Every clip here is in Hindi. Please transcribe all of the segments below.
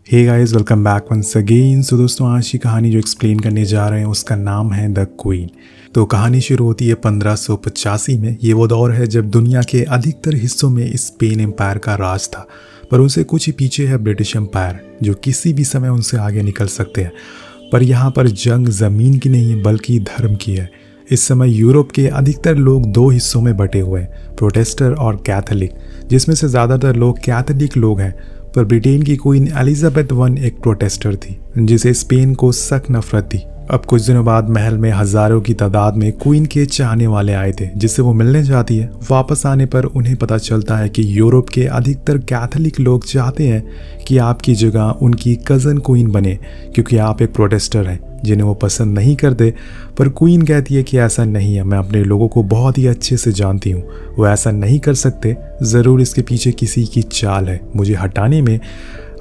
हे guys, welcome back once again. So दोस्तों, आज की कहानी जो एक्सप्लेन करने जा रहे हैं उसका नाम है द क्वीन। तो कहानी शुरू होती है 1585 में। ये वो दौर है जब दुनिया के अधिकतर हिस्सों में स्पेन एम्पायर का राज था, पर उनसे कुछ ही पीछे है ब्रिटिश एम्पायर, जो किसी भी समय उनसे आगे निकल सकते हैं। पर यहाँ पर जंग ज़मीन की नहीं बल्कि धर्म की है। इस समय यूरोप के अधिकतर लोग दो हिस्सों में बटे हुए हैं, प्रोटेस्टर और कैथोलिक, जिसमें से ज़्यादातर लोग कैथोलिक लोग हैं। पर ब्रिटेन की क्वीन एलिजाबेथ वन एक प्रोटेस्टर थी, जिसे स्पेन को सख्त नफरत थी। अब कुछ दिनों बाद महल में हजारों की तादाद में क्वीन के चाहने वाले आए थे, जिससे वो मिलने जाती है। वापस आने पर उन्हें पता चलता है कि यूरोप के अधिकतर कैथोलिक लोग चाहते हैं कि आपकी जगह उनकी कज़न क्वीन बने, क्योंकि आप एक प्रोटेस्टर हैं जिन्हें वो पसंद नहीं करते। पर क्वीन कहती है कि ऐसा नहीं है, मैं अपने लोगों को बहुत ही अच्छे से जानती हूँ, वो ऐसा नहीं कर सकते, ज़रूर इसके पीछे किसी की चाल है मुझे हटाने में।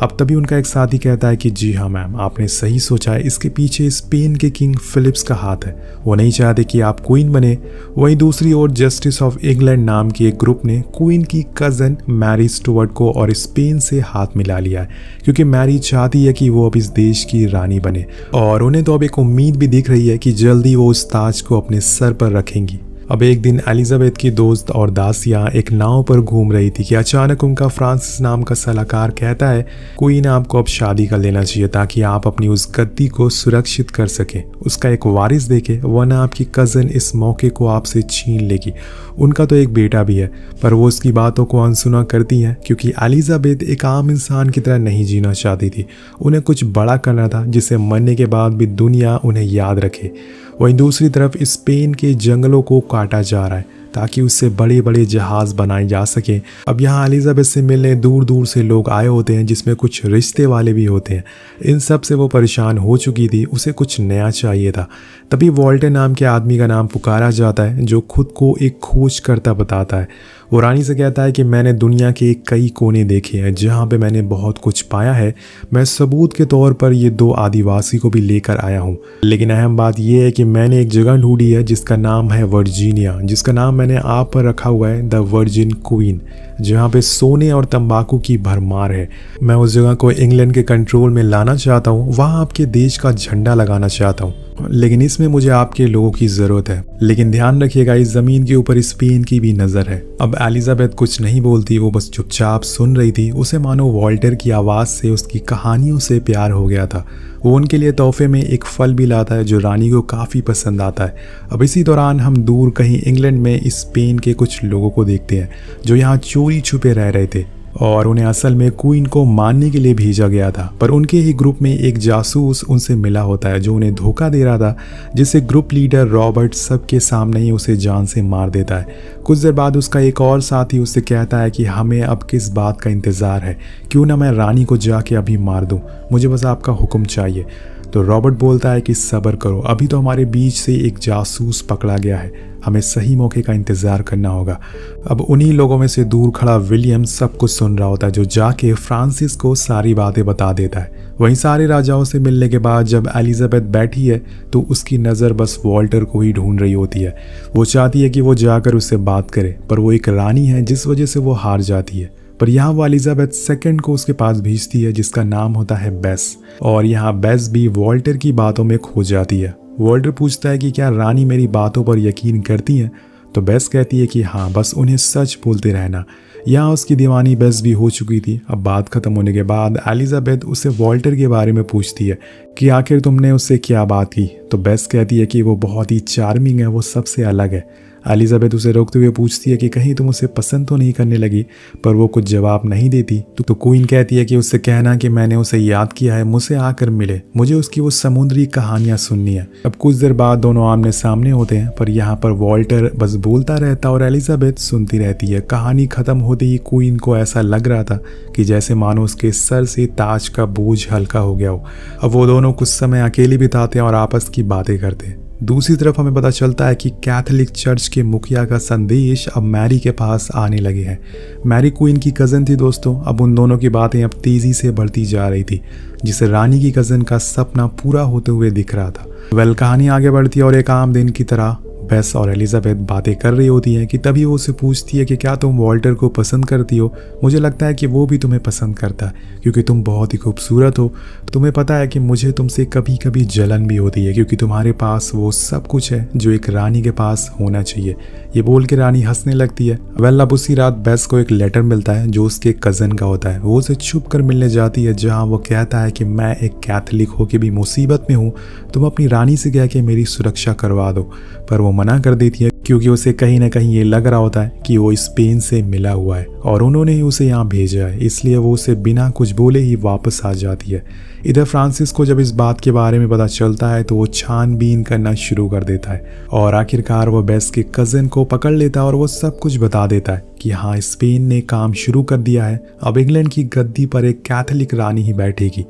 अब तभी उनका एक साथी कहता है कि जी हाँ मैम, आपने सही सोचा है, इसके पीछे स्पेन के किंग फिलिप्स का हाथ है, वो नहीं चाहते कि आप क्वीन बने। वहीं दूसरी ओर जस्टिस ऑफ इंग्लैंड नाम की एक ग्रुप ने क्वीन की कज़न मैरी स्टुअर्ट को और स्पेन से हाथ मिला लिया है, क्योंकि मैरी चाहती है कि वो अब इस देश की रानी बने, और उन्हें तो अब एक उम्मीद भी दिख रही है कि जल्दी वो उस ताज को अपने सर पर रखेंगी। अब एक दिन एलिजाबेथ की दोस्त और दासियां एक नाव पर घूम रही थी कि अचानक उनका फ्रांसिस नाम का सलाहकार कहता है, क्वीन आपको अब शादी कर लेना चाहिए ताकि आप अपनी उस गद्दी को सुरक्षित कर सकें, उसका एक वारिस देके, वरना आपकी कज़न इस मौके को आपसे छीन लेगी। उनका तो एक बेटा भी है, पर वो उसकी बातों को अनसुना करती हैं, क्योंकि एलिजाबेथ एक आम इंसान की तरह नहीं जीना चाहती थी। उन्हें कुछ बड़ा करना था जिससे मरने के बाद भी दुनिया उन्हें याद रखे। वहीं दूसरी तरफ स्पेन के जंगलों को काटा जा रहा है ताकि उससे बड़े बड़े जहाज बनाए जा सकें। अब यहाँ एलिजाबेथ से मिलने दूर दूर से लोग आए होते हैं, जिसमें कुछ रिश्ते वाले भी होते हैं। इन सब से वो परेशान हो चुकी थी, उसे कुछ नया चाहिए था। तभी वॉल्टर नाम के आदमी का नाम पुकारा जाता है, जो खुद को एक खोज करता बताता है। वो रानी से कहता है कि मैंने दुनिया के कई कोने देखे हैं जहाँ पे मैंने बहुत कुछ पाया है। मैं सबूत के तौर पर ये दो आदिवासी को भी लेकर आया हूँ, लेकिन अहम बात यह है कि मैंने एक जगह ढूंढी है जिसका नाम है वर्जीनिया, जिसका नाम मैंने आप पर रखा हुआ है द वर्जिन क्वीन, जहाँ पे सोने और तंबाकू की भरमार है। मैं उस जगह को इंग्लैंड के कंट्रोल में लाना चाहता हूँ, वहाँ आपके देश का झंडा लगाना चाहता हूँ, लेकिन इसमें मुझे आपके लोगों की ज़रूरत है। लेकिन ध्यान रखिएगा, इस ज़मीन के ऊपर स्पेन की भी नज़र है। अब एलिजाबेथ कुछ नहीं बोलती, वो बस चुपचाप सुन रही थी। उसे मानो वॉल्टर की आवाज़ से, उसकी कहानियों से प्यार हो गया था। वो उनके लिए तोहफे में एक फल भी लाता है जो रानी को काफ़ी पसंद आता है। अब इसी दौरान हम दूर कहीं इंग्लैंड में स्पेन के कुछ लोगों को देखते हैं जो यहाँ चोरी छुपे रह रहे थे, और उन्हें असल में क्वीन को मारने के लिए भेजा गया था। पर उनके ही ग्रुप में एक जासूस उनसे मिला होता है जो उन्हें धोखा दे रहा था, जिससे ग्रुप लीडर रॉबर्ट सबके सामने ही उसे जान से मार देता है। कुछ देर बाद उसका एक और साथी उससे कहता है कि हमें अब किस बात का इंतज़ार है, क्यों ना मैं रानी को जाके अभी मार दूँ, मुझे बस आपका हुक्म चाहिए। तो रॉबर्ट बोलता है कि सब्र करो, अभी तो हमारे बीच से एक जासूस पकड़ा गया है, हमें सही मौके का इंतज़ार करना होगा। अब उन्हीं लोगों में से दूर खड़ा विलियम सब कुछ सुन रहा होता है, जो जाके फ्रांसिस को सारी बातें बता देता है। वहीं सारे राजाओं से मिलने के बाद जब एलिजाबेथ बैठी है तो उसकी नज़र बस वॉल्टर को ही ढूंढ रही होती है। वो चाहती है कि वो जाकर उससे बात करे, पर वो एक रानी है जिस वजह से वो हार जाती है। पर यहाँ वो एलिजाबेथ सेकंड को उसके पास भेजती है, जिसका नाम होता है बेस, और यहाँ बेस भी वॉल्टर की बातों में खो जाती है। वॉल्टर पूछता है कि क्या रानी मेरी बातों पर यकीन करती है, तो बेस कहती है कि हाँ, बस उन्हें सच बोलते रहना। यहाँ उसकी दीवानी बेस भी हो चुकी थी। अब बात खत्म होने के बाद एलिजाबेथ उससे वॉल्टर के बारे में पूछती है कि आखिर तुमने उससे क्या बात की, तो बेस कहती है कि वो बहुत ही चार्मिंग है, वो सबसे अलग है। एलिजाबेथ उसे रोकते हुए पूछती है कि कहीं तुम उसे पसंद तो नहीं करने लगी, पर वो कुछ जवाब नहीं देती। तो क्वीन कहती है कि उससे कहना कि मैंने उसे याद किया है, मुझसे आकर मिले, मुझे उसकी वो समुद्री कहानियां सुननी है। अब कुछ देर बाद दोनों आमने सामने होते हैं, पर यहाँ पर वॉल्टर बस बोलता रहता और एलिजाबेथ सुनती रहती है। कहानी खत्म होते ही क्वीन को ऐसा लग रहा था कि जैसे मानो उसके सर से ताज का बोझ हल्का हो गया हो। अब वो दोनों कुछ समय अकेले बिताते हैं और आपस की बातें करते हैं। दूसरी तरफ हमें पता चलता है कि कैथोलिक चर्च के मुखिया का संदेश अब मैरी के पास आने लगे हैं। मैरी क्वीन की कज़न थी दोस्तों। अब उन दोनों की बातें अब तेज़ी से बढ़ती जा रही थी, जिसे रानी की कज़न का सपना पूरा होते हुए दिख रहा था। कहानी आगे बढ़ती और एक आम दिन की तरह बेस और एलिजाबेथ बातें कर रही होती हैं कि तभी वो उसे पूछती है कि क्या तुम वॉल्टर को पसंद करती हो। मुझे लगता है कि वो भी तुम्हें पसंद करता है क्योंकि तुम बहुत ही खूबसूरत हो। तुम्हें पता है कि मुझे तुमसे कभी कभी जलन भी होती है क्योंकि तुम्हारे पास वो सब कुछ है जो एक रानी के पास होना चाहिए। ये बोल के रानी हंसने लगती है। वेल, अब उसी रात बेस को एक लेटर मिलता है जो उसके कज़न का होता है। वो उसे छुप कर मिलने जाती है जहाँ वो कहता है कि मैं एक कैथलिक होके भी मुसीबत में हूँ, तुम अपनी रानी से कह के मेरी सुरक्षा करवा दो। पर वो मना कर देती है क्योंकि उसे कहीं ना कहीं ये लग रहा होता है कि वो स्पेन से मिला हुआ है और उन्होंने ही उसे यहाँ भेजा है, इसलिए वो उसे बिना कुछ बोले ही वापस आ जाती है। इधर फ्रांसिस को जब इस बात के बारे में पता चलता है तो वो छानबीन करना शुरू कर देता है और आखिरकार वो बेस के कज़न को पकड़ लेता है और वो सब कुछ बता देता है कि हाँ, स्पेन ने काम शुरू कर दिया है, अब इंग्लैंड की गद्दी पर एक कैथलिक रानी ही बैठेगी।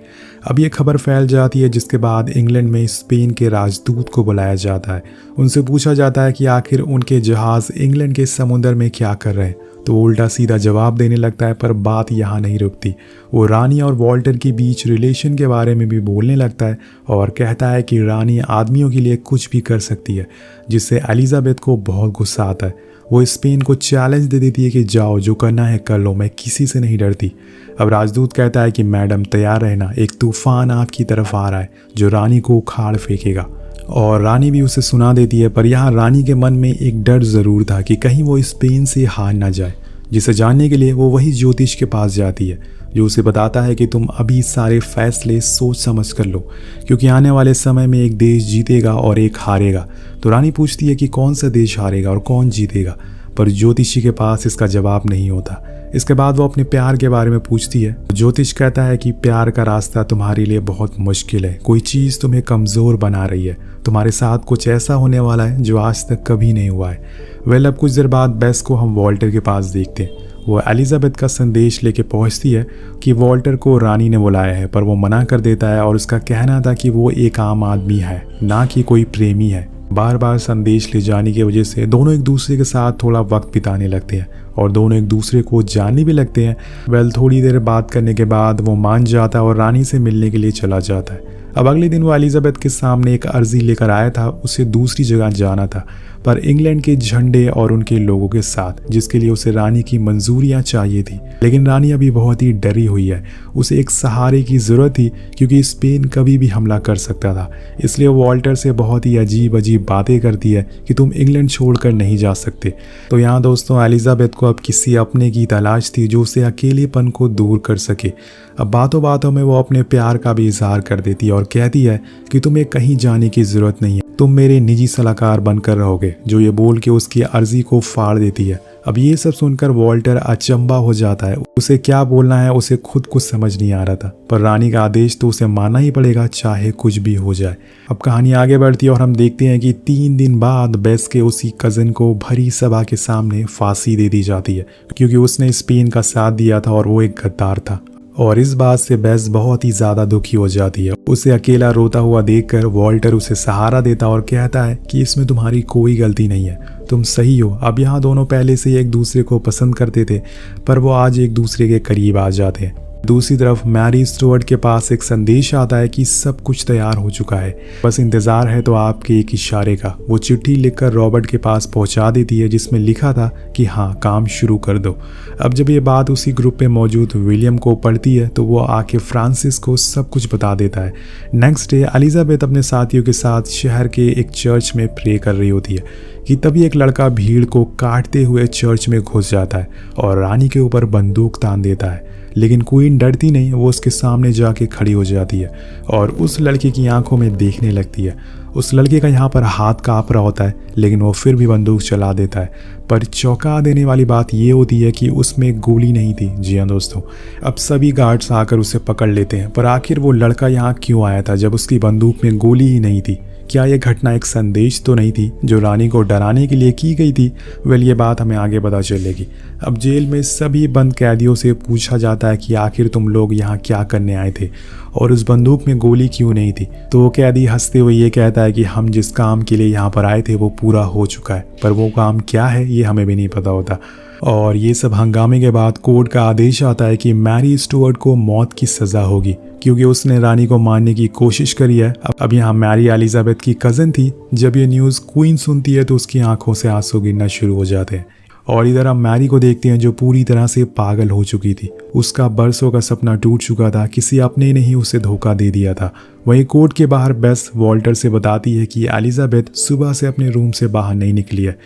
अब ये खबर फैल जाती है जिसके बाद इंग्लैंड में स्पेन के राजदूत को बुलाया जाता है। उनसे पूछा जाता है कि आखिर उनके जहाज़ इंग्लैंड के समुद्र में क्या कर रहे हैं, तो वो उल्टा सीधा जवाब देने लगता है। पर बात यहाँ नहीं रुकती, वो रानी और वॉल्टर के बीच रिलेशन के बारे में भी बोलने लगता है और कहता है कि रानी आदमियों के लिए कुछ भी कर सकती है, जिससे एलिजाबेथ को बहुत गुस्सा आता है। वो स्पेन को चैलेंज दे देती है कि जाओ, जो करना है कर लो, मैं किसी से नहीं डरती। अब राजदूत कहता है कि मैडम तैयार रहना, एक तूफान आपकी तरफ आ रहा है जो रानी को उखाड़ फेंकेगा। और रानी भी उसे सुना देती है। पर यहाँ रानी के मन में एक डर ज़रूर था कि कहीं वो स्पेन से हार ना जाए, जिसे जानने के लिए वो वही ज्योतिष के पास जाती है जो उसे बताता है कि तुम अभी सारे फैसले सोच समझ कर लो क्योंकि आने वाले समय में एक देश जीतेगा और एक हारेगा। तो रानी पूछती है कि कौन सा देश हारेगा और कौन जीतेगा, पर ज्योतिषी के पास इसका जवाब नहीं होता। इसके बाद वो अपने प्यार के बारे में पूछती है। ज्योतिष कहता है कि प्यार का रास्ता तुम्हारे लिए बहुत मुश्किल है, कोई चीज़ तुम्हें कमज़ोर बना रही है, तुम्हारे साथ कुछ ऐसा होने वाला है जो आज तक कभी नहीं हुआ है। वेल, अब कुछ देर बाद बेस को हम वॉल्टर के पास देखते हैं। वो एलिजाबेथ का संदेश लेके पहुंचती है कि वॉल्टर को रानी ने बुलाया है, पर वो मना कर देता है और उसका कहना था कि वो एक आम आदमी है, ना कि कोई प्रेमी है। बार बार संदेश ले जाने की वजह से दोनों एक दूसरे के साथ थोड़ा वक्त बिताने लगते हैं और दोनों एक दूसरे को जानने भी लगते हैं। वेल, थोड़ी देर बात करने के बाद वो मान जाता है और रानी से मिलने के लिए चला जाता है। अब अगले दिन वो एलिजाबेथ के सामने एक अर्जी लेकर आया था, उसे दूसरी जगह जाना था, पर इंग्लैंड के झंडे और उनके लोगों के साथ, जिसके लिए उसे रानी की मंजूरियां चाहिए थी। लेकिन रानी अभी बहुत ही डरी हुई है, उसे एक सहारे की ज़रूरत थी क्योंकि स्पेन कभी भी हमला कर सकता था। इसलिए वो वॉल्टर से बहुत ही अजीब अजीब बातें करती है कि तुम इंग्लैंड छोड़कर नहीं जा सकते। तो यहाँ दोस्तों, एलिजाबेथ को अब किसी अपने की तलाश थी जो उसे अकेलेपन को दूर कर सके। अब बातों बातों में वो अपने प्यार का भी इजहार कर देती है और कहती है कि तुम्हें कहीं जाने की ज़रूरत नहीं है, तुम मेरे निजी सलाहकार बनकर रहोगे, जो ये बोल के उसकी अर्जी को फाड़ देती है। अब ये सब सुनकर वॉल्टर अचंबा हो जाता है, उसे क्या बोलना है उसे खुद कुछ समझ नहीं आ रहा था, पर रानी का आदेश तो उसे मानना ही पड़ेगा, चाहे कुछ भी हो जाए। अब कहानी आगे बढ़ती है और हम देखते हैं कि 3 दिन बाद बेस के उसी कज़न को भरी सभा के सामने फांसी दे दी जाती है क्योंकि उसने स्पेन का साथ दिया था और वो एक गद्दार था। और इस बात से बेस बहुत ही ज़्यादा दुखी हो जाती है। उसे अकेला रोता हुआ देखकर वॉल्टर उसे सहारा देता और कहता है कि इसमें तुम्हारी कोई गलती नहीं है, तुम सही हो। अब यहाँ दोनों पहले से एक दूसरे को पसंद करते थे, पर वो आज एक दूसरे के करीब आ जाते हैं। दूसरी तरफ मैरी स्टुअर्ट के पास एक संदेश आता है कि सब कुछ तैयार हो चुका है, बस इंतज़ार है तो आपके एक इशारे का। वो चिट्ठी लिखकर रॉबर्ट के पास पहुंचा देती है जिसमें लिखा था कि हाँ, काम शुरू कर दो। अब जब ये बात उसी ग्रुप में मौजूद विलियम को पढ़ती है तो वो आके फ्रांसिस को सब कुछ बता देता है। नेक्स्ट डे एलिजाबेथ अपने साथियों के साथ शहर के एक चर्च में प्रे कर रही होती है कि तभी एक लड़का भीड़ को काटते हुए चर्च में घुस जाता है और रानी के ऊपर बंदूक तान देता है। लेकिन क्वीन डरती नहीं, वो उसके सामने जाके खड़ी हो जाती है और उस लड़के की आंखों में देखने लगती है। उस लड़के का यहाँ पर हाथ काँप रहा होता है, लेकिन वो फिर भी बंदूक चला देता है। पर चौंका देने वाली बात ये होती है कि उसमें गोली नहीं थी। जी हाँ दोस्तों, अब सभी गार्ड्स आकर उसे पकड़ लेते हैं। पर आखिर वो लड़का यहाँ क्यों आया था जब उसकी बंदूक में गोली ही नहीं थी? क्या यह घटना एक संदेश तो नहीं थी जो रानी को डराने के लिए की गई थी? वेल, ये बात हमें आगे पता चलेगी। अब जेल में सभी बंद कैदियों से पूछा जाता है कि आखिर तुम लोग यहाँ क्या करने आए थे और उस बंदूक में गोली क्यों नहीं थी? तो वो कैदी हंसते हुए ये कहता है कि हम जिस काम के लिए यहाँ पर आए थे वो पूरा हो चुका है, पर वो काम क्या है ये हमें भी नहीं पता होता। और ये सब हंगामे के बाद कोर्ट का आदेश आता है कि मैरी स्टुअर्ट को मौत की सज़ा होगी क्योंकि उसने रानी को मारने की कोशिश करी है। अब यहाँ मैरी एलिजाबेथ की कज़न थी। जब ये न्यूज़ क्वीन सुनती है तो उसकी आंखों से आंसू गिरना शुरू हो जाते हैं। और इधर हम मैरी को देखते हैं जो पूरी तरह से पागल हो चुकी थी। उसका बरसों का सपना टूट चुका था, किसी अपने ने ही उसे धोखा दे दिया था। वहीं कोर्ट के बाहर बेस वॉल्टर से बताती है कि एलिजाबेथ सुबह से अपने रूम से बाहर नहीं निकली है,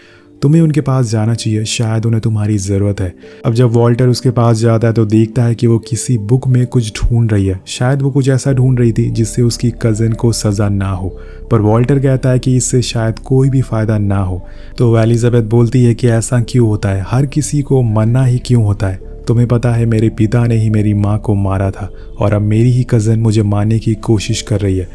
तुम्हें उनके पास जाना चाहिए, शायद उन्हें तुम्हारी ज़रूरत है। अब जब वॉल्टर उसके पास जाता है तो देखता है कि वो किसी बुक में कुछ ढूंढ रही है। शायद वो कुछ ऐसा ढूंढ रही थी जिससे उसकी कज़न को सज़ा ना हो, पर वॉल्टर कहता है कि इससे शायद कोई भी फ़ायदा ना हो। तो एलिजाबेथ बोलती है कि ऐसा क्यों होता है, हर किसी को मरना ही क्यों होता है? तुम्हें पता है मेरे पिता ने ही मेरी माँ को मारा था और अब मेरी ही कज़न मुझे मारने की कोशिश कर रही है,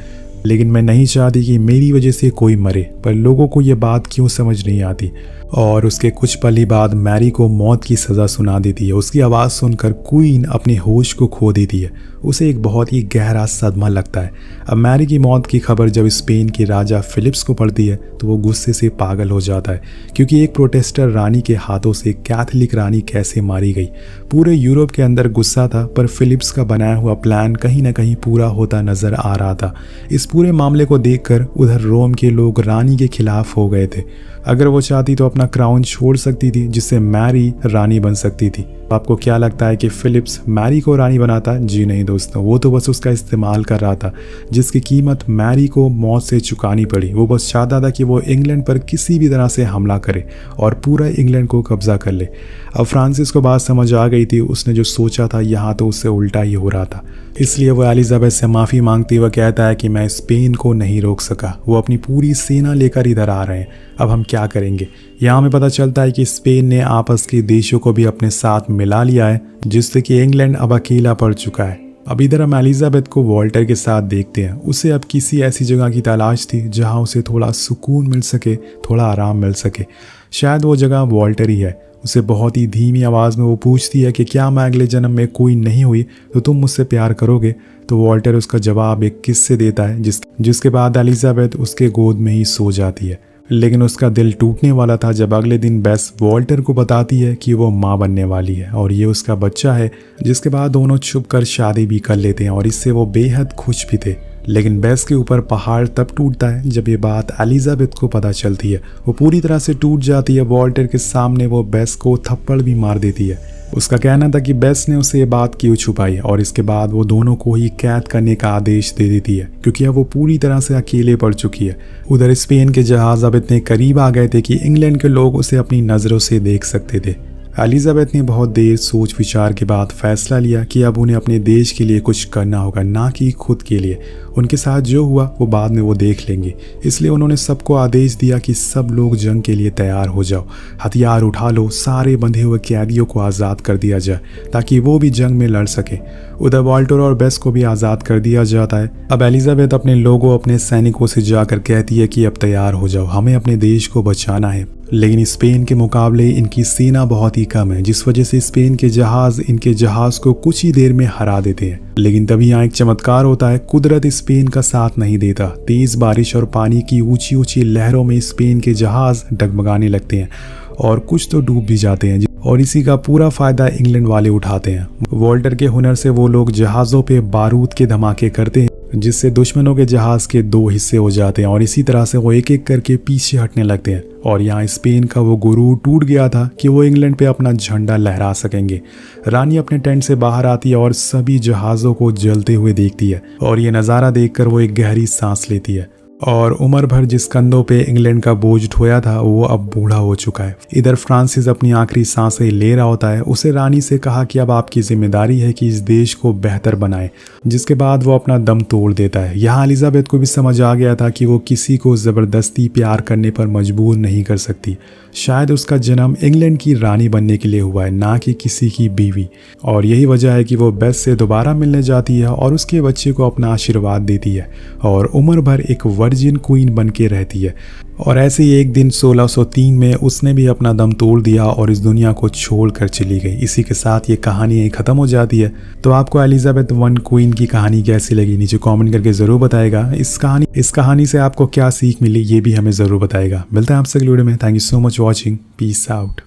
लेकिन मैं नहीं चाहती कि मेरी वजह से कोई मरे। पर लोगों को ये बात क्यों समझ नहीं आती। और उसके कुछ पल ही बाद मैरी को मौत की सज़ा सुना देती है। उसकी आवाज़ सुनकर क्वीन अपने होश को खो देती है। उसे एक बहुत ही गहरा सदमा लगता है। अब मैरी की मौत की खबर जब स्पेन के राजा फिलिप्स को पड़ती है तो वो गुस्से से पागल हो जाता है, क्योंकि एक प्रोटेस्टर रानी के हाथों से कैथोलिक रानी कैसे मारी गई। पूरे यूरोप के अंदर गुस्सा था, पर फिलिप्स का बनाया हुआ प्लान कहीं ना कहीं पूरा होता नजर आ रहा था। इस पूरे मामले को देखकर उधर रोम के लोग रानी के खिलाफ हो गए थे। अगर वो चाहती तो अपना क्राउन छोड़ सकती थी, जिससे मैरी रानी बन सकती थी। आपको क्या लगता है कि फिलिप्स मैरी को रानी बनाता? जी नहीं दोस्तों, वो तो बस उसका इस्तेमाल कर रहा था, जिसकी कीमत मैरी को मौत से चुकानी पड़ी। वो बस चाहता था कि वो इंग्लैंड पर किसी भी तरह से हमला करे और पूरा इंग्लैंड को कब्जा कर ले। अब फ्रांसिस को बात समझ आ गई थी। उसने जो सोचा था यहाँ तो उससे उल्टा ही हो रहा था, इसलिए वो एलिजाबेथ से माफ़ी मांगती हुए कहता है कि मैं स्पेन को नहीं रोक सका, वो अपनी पूरी सेना लेकर इधर आ रहे हैं, अब हम क्या करेंगे। यहाँ हमें पता चलता है कि स्पेन ने आपस के देशों को भी अपने साथ मिला लिया है, जिससे कि इंग्लैंड अब अकेला पड़ चुका है। अब इधर हम एलिजाबेथ को वॉल्टर के साथ देखते हैं। उसे अब किसी ऐसी जगह की तलाश थी जहाँ उसे थोड़ा सुकून मिल सके, थोड़ा आराम मिल सके। शायद वो जगह वॉल्टर ही है। उसे बहुत ही धीमी आवाज़ में वो पूछती है कि क्या मैं अगले जन्म में कोई नहीं हुई तो तुम मुझसे प्यार करोगे? तो वॉल्टर उसका जवाब एक किस्से देता है, जिसके बाद एलिजाबेथ उसके गोद में ही सो जाती है। लेकिन उसका दिल टूटने वाला था जब अगले दिन बेस वॉल्टर को बताती है कि वो माँ बनने वाली है और ये उसका बच्चा है, जिसके बाद दोनों छुपकर शादी भी कर लेते हैं और इससे वो बेहद खुश भी थे। लेकिन बेस के ऊपर पहाड़ तब टूटता है जब ये बात एलिजाबेथ को पता चलती है। वो पूरी तरह से टूट जाती है। वॉल्टर के सामने वो बेस को थप्पड़ भी मार देती है। उसका कहना था कि बेस ने उसे ये बात क्यों छुपाई और इसके बाद वो दोनों को ही कैद करने का आदेश दे देती है, क्योंकि अब वो पूरी तरह से अकेले पड़ चुकी है। उधर स्पेन के जहाज अब इतने करीब आ गए थे कि इंग्लैंड के लोग उसे अपनी नज़रों से देख सकते थे। एलिजाबेथ ने बहुत देर सोच विचार के बाद फैसला लिया कि अब उन्हें अपने देश के लिए कुछ करना होगा, ना कि खुद के लिए। उनके साथ जो हुआ वो बाद में वो देख लेंगे, इसलिए उन्होंने सबको आदेश दिया कि सब लोग जंग के लिए तैयार हो जाओ, हथियार उठा लो, सारे बंधे हुए कैदियों को आज़ाद कर दिया जाए ताकि वो भी जंग में लड़ सके। उधर वॉल्टर और बेस को भी आज़ाद कर दिया जाता है। अब एलिजाबेथ अपने लोगों, अपने सैनिकों से जाकर कहती है कि अब तैयार हो जाओ, हमें अपने देश को बचाना है। लेकिन स्पेन के मुकाबले इनकी सेना बहुत ही कम है, जिस वजह से स्पेन के जहाज इनके जहाज को कुछ ही देर में हरा देते हैं। लेकिन तभी यहाँ एक चमत्कार होता है। कुदरत स्पेन का साथ नहीं देता। तेज बारिश और पानी की ऊंची ऊंची लहरों में स्पेन के जहाज डगमगाने लगते हैं और कुछ तो डूब भी जाते हैं, और इसी का पूरा फायदा इंग्लैंड वाले उठाते हैं। वॉल्टर के हुनर से वो लोग जहाज़ों पे बारूद के धमाके करते हैं, जिससे दुश्मनों के जहाज के दो हिस्से हो जाते हैं और इसी तरह से वो एक एक करके पीछे हटने लगते हैं। और यहाँ स्पेन का वो गुरूर टूट गया था कि वो इंग्लैंड पे अपना झंडा लहरा सकेंगे। रानी अपने टेंट से बाहर आती है और सभी जहाज़ों को जलते हुए देखती है, और ये नज़ारा देखकर वो एक गहरी सांस लेती है। और उम्र भर जिस कंधों पे इंग्लैंड का बोझ ढोया था वो अब बूढ़ा हो चुका है। इधर फ्रांसिस अपनी आखिरी सांसें ले रहा होता है। उसे रानी से कहा कि अब आपकी जिम्मेदारी है कि इस देश को बेहतर बनाए, जिसके बाद वो अपना दम तोड़ देता है। यहाँ एलिजाबेथ को भी समझ आ गया था कि वो किसी को ज़बरदस्ती प्यार करने पर मजबूर नहीं कर सकती। शायद उसका जन्म इंग्लैंड की रानी बनने के लिए हुआ है, ना कि किसी की बीवी। और यही वजह है कि वो बेस से दोबारा मिलने जाती है और उसके बच्चे को अपना आशीर्वाद देती है और उम्र भर एक वर्जिन क्वीन बन के रहती है। और ऐसे ही एक दिन 1603 में उसने भी अपना दम तोड़ दिया और इस दुनिया को छोड़ कर चली गई। इसी के साथ ये कहानी यहीं ख़त्म हो जाती है। तो आपको एलिजाबेथ वन क्वीन की कहानी कैसी लगी नीचे कमेंट करके ज़रूर बताएगा। इस कहानी से आपको क्या सीख मिली ये भी हमें ज़रूर बताएगा। मिलते हैं आपसे अगली वीडियो में। Thank you so much watching. Peace out.